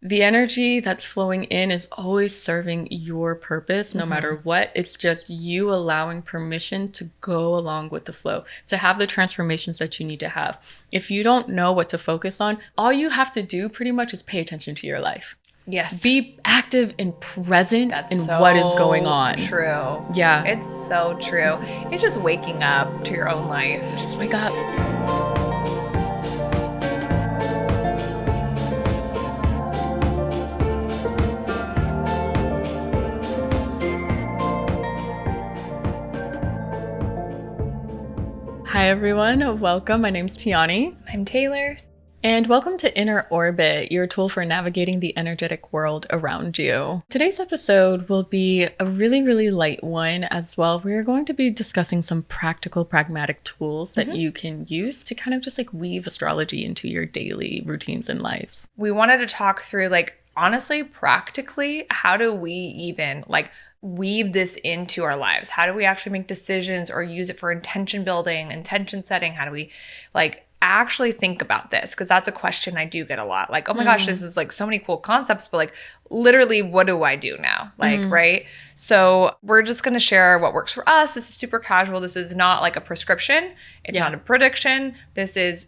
the energy that's flowing in is always serving your purpose, no matter what. It's just you allowing permission to go along with the flow, to have the transformations that you need to have. If you don't know what to focus on, all you have to do pretty much is pay attention to your life. Yes. Be active and present in what is going on. True. Yeah. It's so true. It's just waking up to your own life. Just wake up. Hi everyone, welcome. My name's Tianee. I'm Taylor. And welcome to Inner Orbit, your tool for navigating the energetic world around you. Today's episode will be a really light one as well. We're going to be discussing some practical, pragmatic tools that you can use to kind of just like weave astrology into your daily routines and lives. We wanted to talk through, honestly, practically, how do we even weave this into our lives? How do we actually make decisions or use it for intention building, intention setting? How do we actually think about this? Because that's a question I do get a lot. Oh my gosh, this is so many cool concepts, but literally, what do I do now? Right? So we're just going to share what works for us. This is super casual. This is not a prescription. It's not a prediction. This is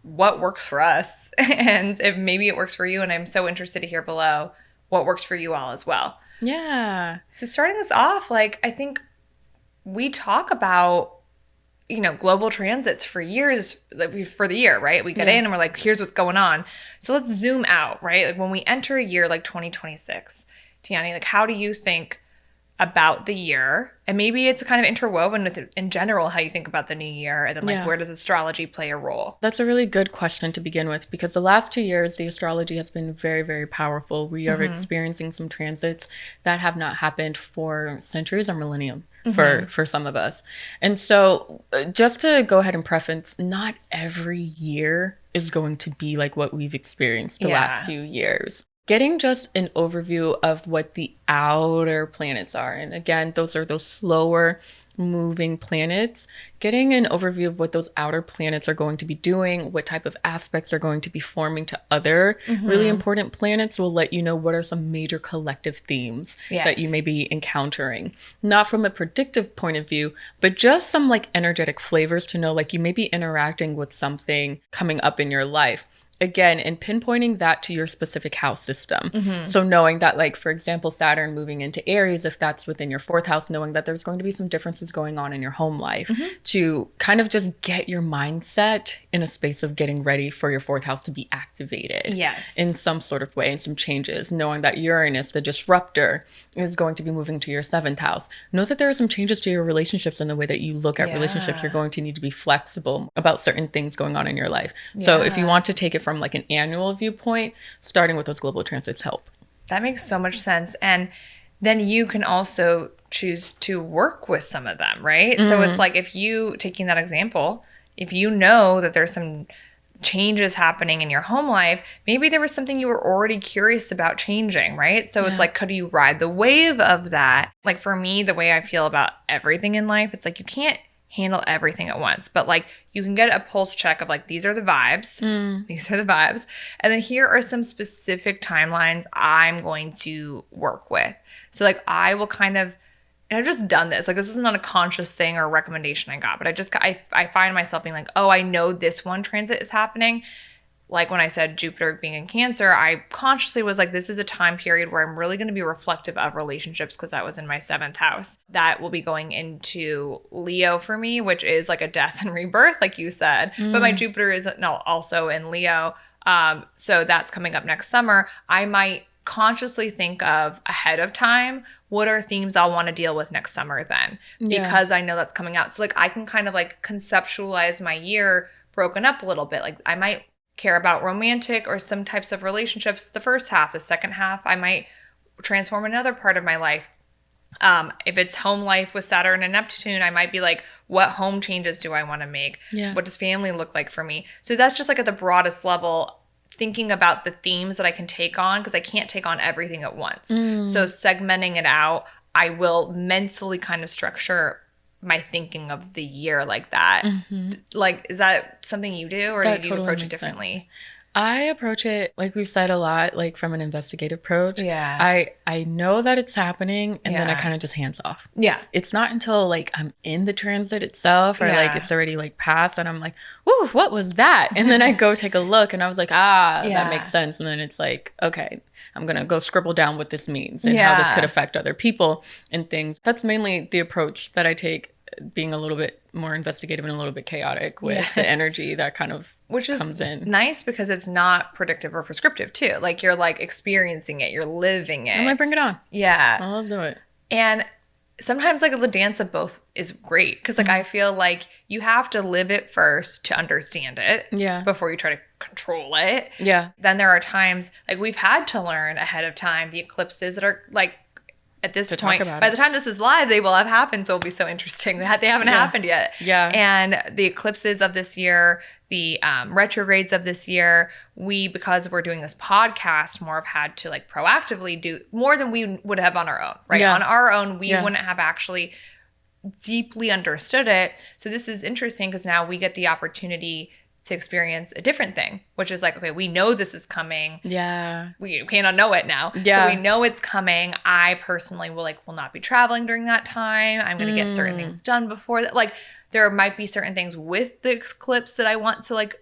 what works for us. And if maybe it works for you, and I'm so interested to hear below what works for you all as well. Yeah. So starting this off, I think we talk about, global transits for years, for the year, right? We get in and we're here's what's going on. So let's zoom out, right? When we enter a year like 2026, Tianee, how do you think about the year? And maybe it's kind of interwoven with, in general, how you think about the new year. And then where does astrology play a role? That's a really good question to begin with, because the last 2 years, the astrology has been very very We are experiencing some transits that have not happened for centuries or millennium for some of us. And so just to go ahead and preface, not every year is going to be like what we've experienced the last few years. Getting just an overview of what the outer planets are. And again, those are those slower moving planets. Getting an overview of what those outer planets are going to be doing, what type of aspects are going to be forming to other really important planets will let you know what are some major collective themes that you may be encountering. Not from a predictive point of view, but just some energetic flavors to know you may be interacting with something coming up in your life. Again, and pinpointing that to your specific house system. So knowing that, for example, Saturn moving into Aries, if that's within your fourth house, knowing that there's going to be some differences going on in your home life to kind of just get your mindset in a space of getting ready for your fourth house to be activated in some sort of way, and some changes. Knowing that Uranus, the disruptor, is going to be moving to your seventh house. Know that there are some changes to your relationships and the way that you look at relationships. You're going to need to be flexible about certain things going on in your life. So if you want to take it from an annual viewpoint, starting with those global transits help. That makes so much sense. And then you can also choose to work with some of them, right? So it's if you, taking that example, if you know that there's some changes happening in your home life, maybe there was something you were already curious about changing, right? So it's could you ride the wave of that? For me, the way I feel about everything in life, it's you can't handle everything at once, but you can get a pulse check of these are the vibes, these are the vibes, and then here are some specific timelines I'm going to work with. So I will kind of, and I've just done this, this is not a conscious thing or a recommendation I got, but I find myself being oh, I know this one transit is happening. When I said Jupiter being in Cancer, I consciously was this is a time period where I'm really going to be reflective of relationships, because that was in my seventh house. That will be going into Leo for me, which is a death and rebirth, like you said. But my Jupiter is also in Leo. So that's coming up next summer. I might consciously think of ahead of time, what are themes I'll want to deal with next summer then? Because I know that's coming out. So I can kind of conceptualize my year broken up a little bit. I might care about romantic or some types of relationships the first half. The second half, I might transform another part of my life. If it's home life with Saturn and Neptune, I might be what home changes do I want to make? What does family look like for me? So that's just at the broadest level, thinking about the themes that I can take on, because I can't take on everything at once. So segmenting it out, I will mentally kind of structure my thinking of the year like that. Is that something you do, or do you approach it differently? I approach it, like we've said a lot, like from an investigative approach. Yeah. I know that it's happening, and then I kind of just hands off. Yeah. It's not until like I'm in the transit itself, or like Yeah. it's already like passed, and I'm like, "Whoa, what was that?" And then I go take a look, and I was like, that makes sense. And then it's like, okay, I'm gonna go scribble down what this means and how this could affect other people and things. That's mainly the approach that I take, being a little bit more investigative and a little bit chaotic with the energy that kind of comes in. Nice because it's not predictive or prescriptive too. Like you're like experiencing it, you're living it. I'm like, bring it on. Yeah. Well, let's do it. And sometimes like the dance of both is great because like I feel like you have to live it first to understand it. Yeah. Before you try to control it. Yeah. Then there are times like we've had to learn ahead of time the eclipses that are like at this point, by the time this is live, they will have happened. So it'll be so interesting. They haven't happened yet. Yeah. And the eclipses of this year, the retrogrades of this year, because we're doing this podcast, more have had to like proactively do more than we would have on our own, right? Yeah. On our own, we wouldn't have actually deeply understood it. So this is interesting because now we get the opportunity to experience a different thing, which is like, okay, we know this is coming. Yeah. We cannot know it now. Yeah. So we know it's coming. I personally will not be traveling during that time. I'm going to get certain things done before that. Like there might be certain things with the eclipse that I want to like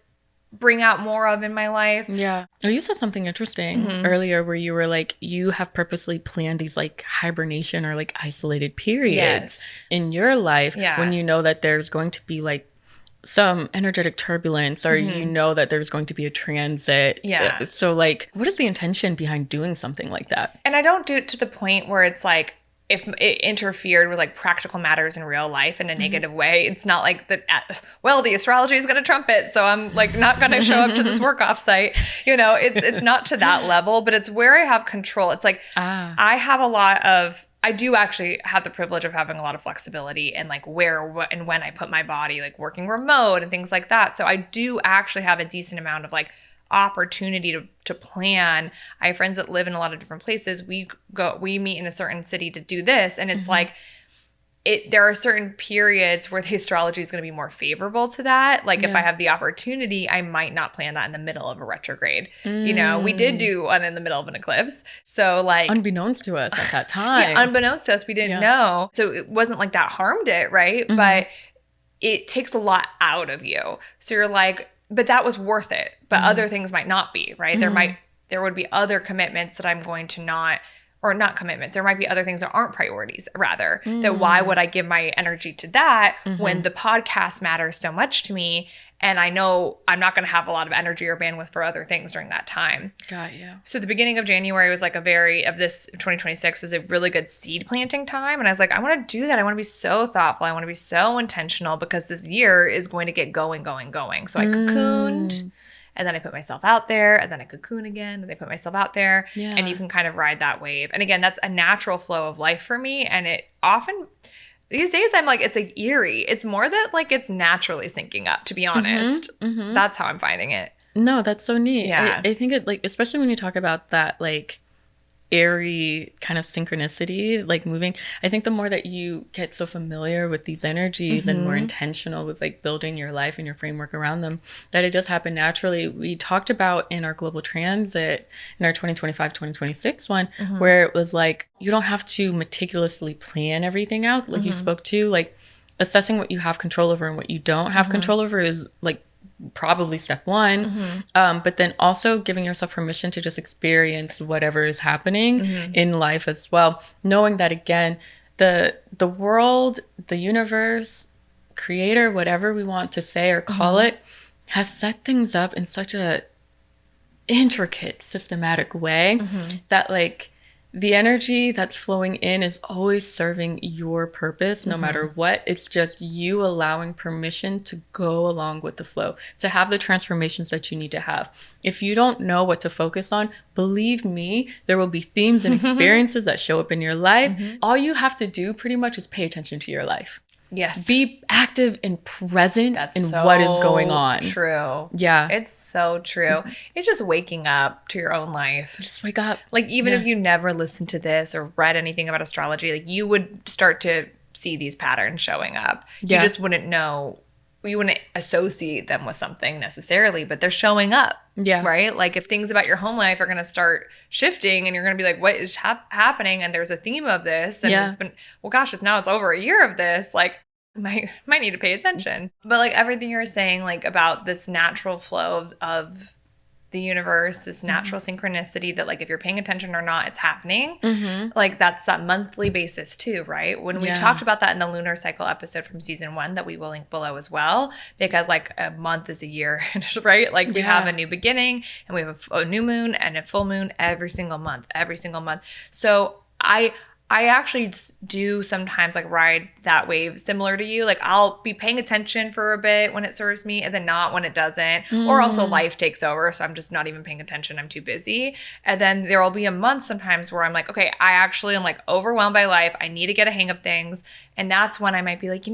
bring out more of in my life. Yeah. Oh, you said something interesting earlier where you were like, you have purposely planned these like hibernation or like isolated periods in your life when you know that there's going to be like some energetic turbulence or you know that there's going to be a transit. Yeah. So like, what is the intention behind doing something like that? And I don't do it to the point where it's like, if it interfered with like practical matters in real life in a negative way. It's not like the astrology is going to trump it, so I'm like not going to show up to this work off site. You know, it's not to that level, but it's where I have control. It's like I have a lot of, I do actually have the privilege of having a lot of flexibility and like where, what, and when I put my body, like working remote and things like that. So I do actually have a decent amount of like opportunity to plan. I have friends that live in a lot of different places. We meet in a certain city to do this, and it's like there are certain periods where the astrology is going to be more favorable to that. Like if I have the opportunity, I might not plan that in the middle of a retrograde. You know, we did do one in the middle of an eclipse. So like unbeknownst to us at that time. Yeah, unbeknownst to us, we didn't know. So it wasn't like that harmed it, right? But it takes a lot out of you. So you're like, but that was worth it. But other things might not be, right? There would be other commitments that I'm going to not commitments. There might be other things that aren't priorities, rather. That why would I give my energy to that when the podcast matters so much to me? And I know I'm not going to have a lot of energy or bandwidth for other things during that time. Got you. So the beginning of January was like this 2026 was a really good seed planting time. And I was like, I want to do that. I want to be so thoughtful. I want to be so intentional because this year is going to get going. So I cocooned. And then I put myself out there, and then I cocoon again, and I put myself out there. Yeah. And you can kind of ride that wave. And again, that's a natural flow of life for me. And it often, these days, I'm like, it's like eerie. It's more that like it's naturally syncing up, to be honest. That's how I'm finding it. No, that's so neat. Yeah. I think it like, especially when you talk about that like airy kind of synchronicity, like moving, I think the more that you get so familiar with these energies and more intentional with like building your life and your framework around them, that it just happened naturally. We talked about in our global transit in our 2025-2026 one where it was like you don't have to meticulously plan everything out, like you spoke to, like assessing what you have control over and what you don't have control over is like probably step one. But then also giving yourself permission to just experience whatever is happening in life as well, knowing that again, the world, the universe, creator, whatever we want to say or call it, has set things up in such a intricate, systematic way that like the energy that's flowing in is always serving your purpose no matter what. It's just you allowing permission to go along with the flow, to have the transformations that you need to have. If you don't know what to focus on, believe me, there will be themes and experiences that show up in your life. All you have to do pretty much is pay attention to your life. Yes. Be active and present in what is going on. True. Yeah. It's so true. It's just waking up to your own life. Just wake up. Like even if you never listened to this or read anything about astrology, like you would start to see these patterns showing up. You just wouldn't know you wouldn't associate them with something necessarily, but they're showing up. Yeah. Right? Like if things about your home life are going to start shifting and you're going to be like, what is happening? And there's a theme of this. And it's been, well, gosh, it's over a year of this. Like, might need to pay attention. But like everything you're saying, like about this natural flow of the universe, this natural synchronicity that like if you're paying attention or not, it's happening. Like that's that monthly basis too, right? When we talked about that in the lunar cycle episode from season 1 that we will link below as well, because like a month is a year, right? Like we have a new beginning and we have a new moon and a full moon every single month. So I actually do sometimes like ride that wave similar to you. Like I'll be paying attention for a bit when it serves me and then not when it doesn't. Or also life takes over. So I'm just not even paying attention. I'm too busy. And then there will be a month sometimes where I'm like, okay, I actually am like overwhelmed by life. I need to get a hang of things. And that's when I might be like,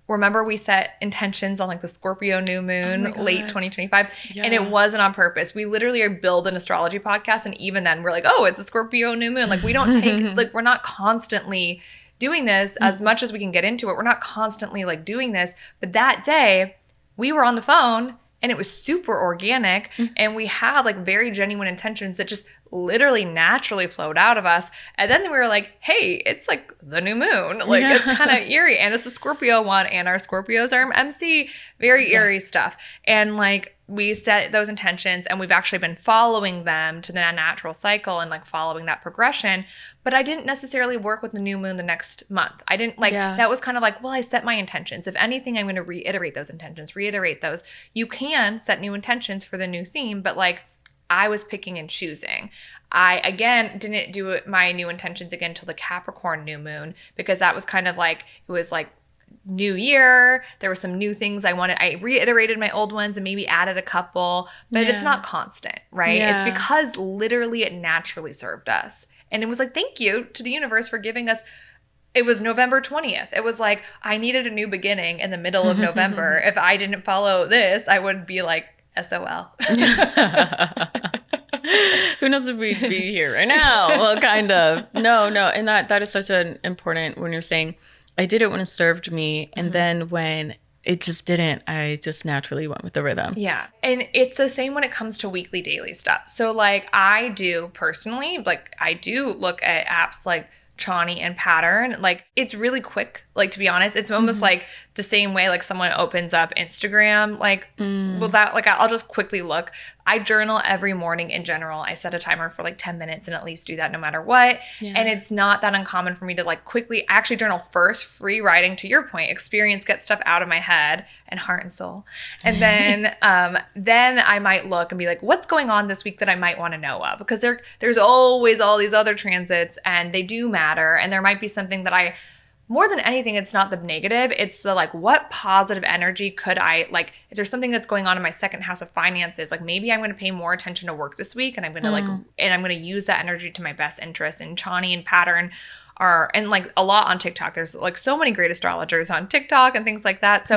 remember we set intentions on like the Scorpio new moon, late 2025, and it wasn't on purpose. We literally build an astrology podcast, and even then we're like, oh, it's a Scorpio new moon. Like we don't take, like we're not constantly doing this as much as we can get into it. We're not constantly like doing this. But that day we were on the phone and it was super organic and we had like very genuine intentions that just literally naturally flowed out of us. And then we were like, hey, it's like the new moon. Like it's kind of eerie. And it's a Scorpio one and our Scorpios are MC, very eerie stuff. And like we set those intentions and we've actually been following them to the natural cycle and like following that progression. But I didn't necessarily work with the new moon the next month. I didn't like, that was kind of like, well, I set my intentions. If anything, I'm going to reiterate those intentions, reiterate those. You can set new intentions for the new theme, but like I was picking and choosing. I, again, didn't do my new intentions again till the Capricorn new moon because that was kind of like, it was like new year. There were some new things I wanted. I reiterated my old ones and maybe added a couple, but it's not constant, right? It's because literally it naturally served us. And it was like, thank you to the universe for giving us. It was November 20th. It was like, I needed a new beginning in the middle of November. If I didn't follow this, I would be like, SOL. Who knows if we'd be here right now? Well, kind of. No. And that is such an important when you're saying, I did it when it served me. And then when it just didn't, I just naturally went with the rhythm. Yeah. And it's the same when it comes to weekly, daily stuff. So like I do personally, like I do look at apps like Tianee and Pattern. Like it's really quick. Like to be honest, it's almost like the same way like someone opens up Instagram. Like well that like I'll just quickly look. I journal every morning in general. I set a timer for like 10 minutes and at least do that no matter what. And it's not that uncommon for me to like quickly actually journal first, free writing to your point, experience, get stuff out of my head and heart and soul. And then then I might look and be like, what's going on this week that I might want to know of? Because there's always all these other transits and they do matter. And there might be something that more than anything, it's not the negative. It's the like, what positive energy could I, like, if there's something that's going on in my second house of finances, like maybe I'm going to pay more attention to work this week and I'm going to and I'm going to use that energy to my best interest. And Tianee and Pattern and like a lot on TikTok. There's like so many great astrologers on TikTok and things like that. So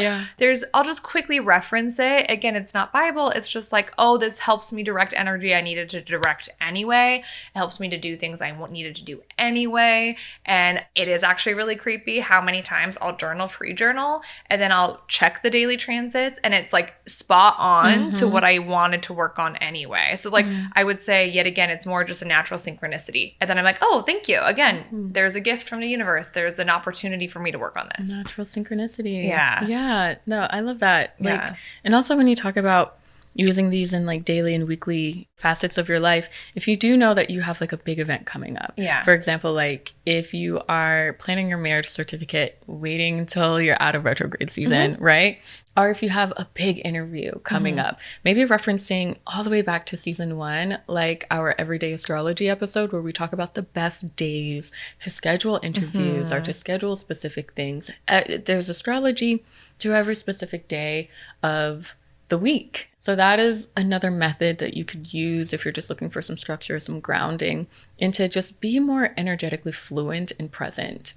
I'll just quickly reference it. Again, it's not Bible. It's just like, oh, this helps me direct energy I needed to direct anyway. It helps me to do things I needed to do anyway. And it is actually really creepy how many times I'll free journal, and then I'll check the daily transits and it's like spot on to what I wanted to work on anyway. So like I would say yet again, it's more just a natural synchronicity. And then I'm like, oh, thank you. Again, there's a gift from the universe. There's an opportunity for me to work on this. Natural synchronicity. Yeah. No, I love that. Like, and also when you talk about using these in like daily and weekly facets of your life, if you do know that you have like a big event coming up. For example, like if you are planning your marriage certificate, waiting until you're out of retrograde season, right? Or if you have a big interview coming up, maybe referencing all the way back to season 1, like our everyday astrology episode where we talk about the best days to schedule interviews or to schedule specific things. There's astrology to every specific day of the week. So that is another method that you could use if you're just looking for some structure, some grounding, and to just be more energetically fluent and present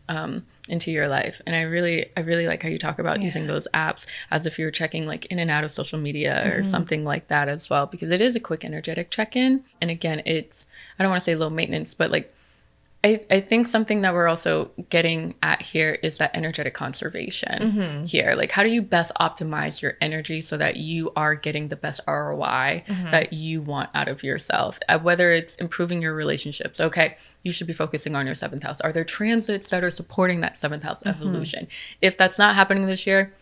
into your life. And I really like how you talk about using those apps as if you're checking like in and out of social media or something like that as well, because it is a quick energetic check-in. And again, it's, I don't want to say low maintenance, but like I think something that we're also getting at here is that energetic conservation here. Like, how do you best optimize your energy so that you are getting the best ROI that you want out of yourself? Whether it's improving your relationships, okay, you should be focusing on your 7th house. Are there transits that are supporting that 7th house evolution? If that's not happening this year,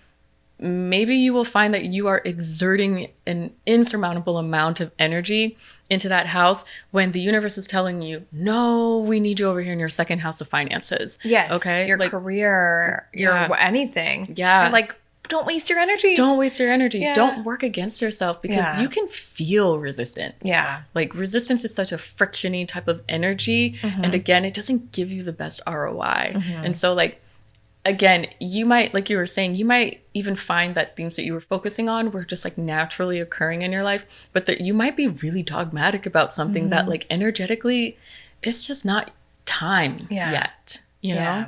maybe you will find that you are exerting an insurmountable amount of energy into that house when the universe is telling you, no, we need you over here in your 2nd house of finances. Yes. Okay. Your career, your anything. Yeah. You're like, don't waste your energy. Don't waste your energy. Yeah. Don't work against yourself because you can feel resistance. Yeah. Like resistance is such a frictiony type of energy. And again, it doesn't give you the best ROI. And so like, again, you might, like you were saying, you might even find that themes that you were focusing on were just like naturally occurring in your life, but that you might be really dogmatic about something that like energetically, it's just not time yet, you know?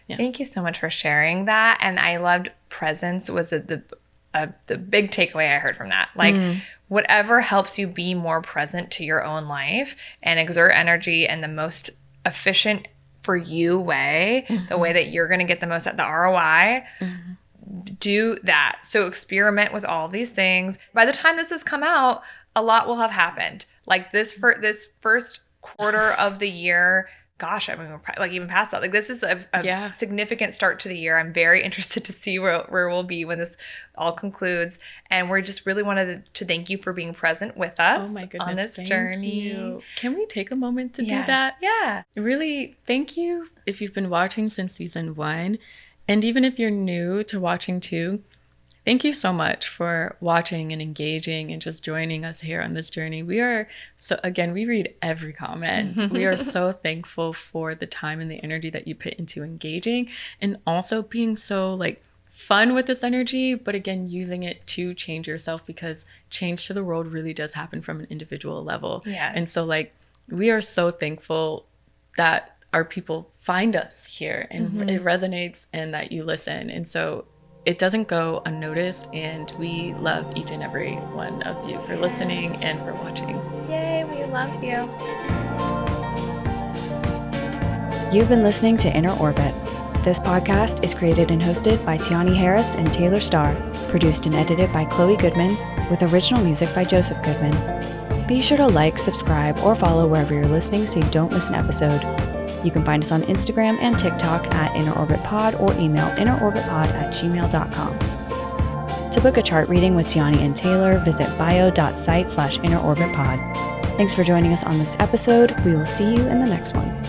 Yeah. Thank you so much for sharing that. And I loved presence was the big takeaway I heard from that. Like whatever helps you be more present to your own life and exert energy in the most efficient for you way, the way that you're going to get the most at the ROI, do that. So experiment with all of these things. By the time this has come out, a lot will have happened. Like this first quarter of the year, gosh, I mean, we're like even past that. Like this is a significant start to the year. I'm very interested to see where we'll be when this all concludes. And we're just really wanted to thank you for being present with us on this journey. You. Can we take a moment to do that? Yeah. Really, thank you if you've been watching since season 1. And even if you're new to watching too, thank you so much for watching and engaging and just joining us here on this journey. We are we read every comment. We are so thankful for the time and the energy that you put into engaging and also being so like fun with this energy, but again, using it to change yourself because change to the world really does happen from an individual level. Yes. And so like, we are so thankful that our people find us here and it resonates and that you listen. And so it doesn't go unnoticed, and we love each and every one of you for listening and for watching. Yay, we love you. You've been listening to Inner Orbit. This podcast is created and hosted by Tianee Harris and Taylor Starr, produced and edited by Chloe Goodman, with original music by Joseph Goodman. Be sure to like, subscribe, or follow wherever you're listening so you don't miss an episode. You can find us on Instagram and TikTok at Inner Orbit Pod or email innerorbitpod@gmail.com. To book a chart reading with Tianee and Taylor, visit bio.site/innerorbitpod. Thanks for joining us on this episode. We will see you in the next one.